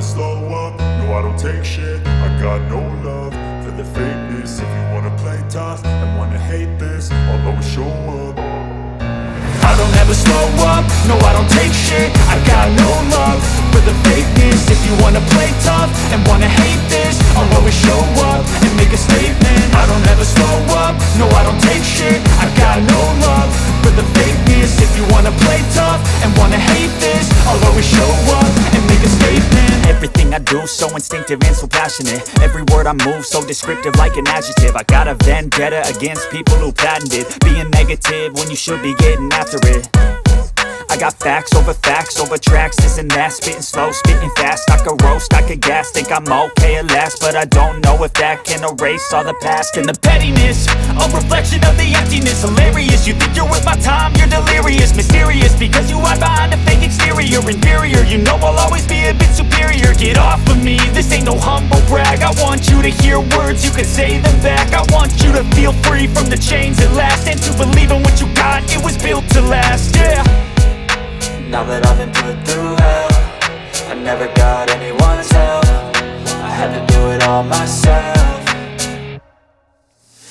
slow up, no I don't take shit. I got no love for the fakeness. If you wanna play tough and wanna hate this, I'll always show up. I don't ever slow up, no I don't take shit. I got no love for the fakeness. If you wanna play tough and wanna hate this, I'll always show up and make a statement. I don't ever slow up, no I don't take shit. I got no love for the fakeness. If you wanna play tough and wanna hate this, I'll always show up and make a statement. Everything I do so instinctive and so passionate. Every word I move so descriptive like an adjective. I got a vendetta against people who patented being negative when you should be getting after it. I got facts over tracks, this and that. Spitting slow, spitting fast, I could roast, I could gas. Think I'm okay at last, but I don't know if that can erase all the past. And the pettiness, a reflection of the emptiness. Hilarious, you think you're worth my time, you're delirious. Mysterious, because you hide behind a fake exterior. Inferior, you know I'll always be a bit superior. Get off of me, this ain't no humble brag. I want you to hear words, you can say them back. I want you to feel free from the chains at last, and to believe in what you got, it was built to last, yeah. Now that I've been put through hell, I never got anyone's help. I had to do it all myself.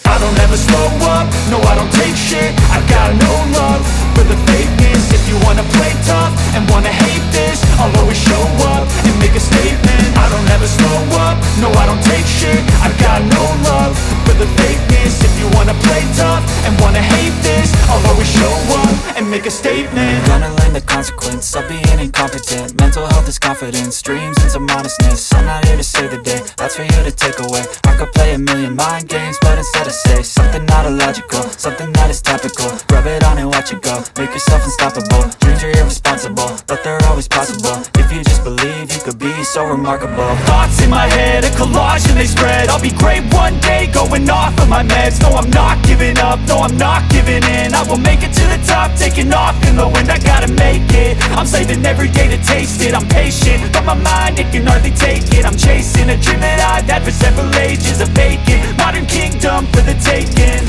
I don't ever slow up, no I don't take shit. I got no love for the fakeness. If you wanna play tough and wanna hate this, I'll always show up and make a statement. I don't ever slow up, no I don't take shit. I got no love for the fakeness. If you wanna play tough and wanna hate this, I'll always show up and make a statement. Gonna learn the consequence of being incompetent. Mental health is confidence, dreams and some honestness. I'm not here to save the day, that's for you to take away. I could play a million mind games, but instead I say something not illogical, something that is topical. Rub it on and watch it go, make yourself unstoppable. Dreams are irresponsible, but they're always possible. If you just believe, you could be so remarkable. Thoughts in my head, a collage and they spread. I'll be great one day, going off of my meds. No, I'm not giving up, no, I'm not giving in. I will make it to the top, taking off in the wind. I gotta make it, I'm saving every day to taste it. I'm patient, but my mind, it can hardly take it. I'm chasing a dream that I've had for several ages. A vacant, modern kingdom for the taking.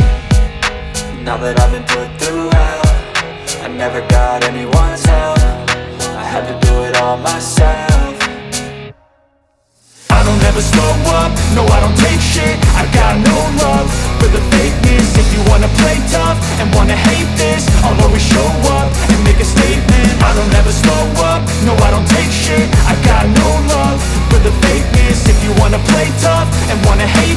Now that I've been put through hell, I never got anyone's help. I had to do it all myself. I don't ever slow up, no I don't take shit. I got no love for the fakeness. If you wanna play tough and wanna hate this, I'll always show up and make a statement. I don't ever slow up, no I don't take shit. I got no love for the fakeness. If you wanna play tough and wanna hate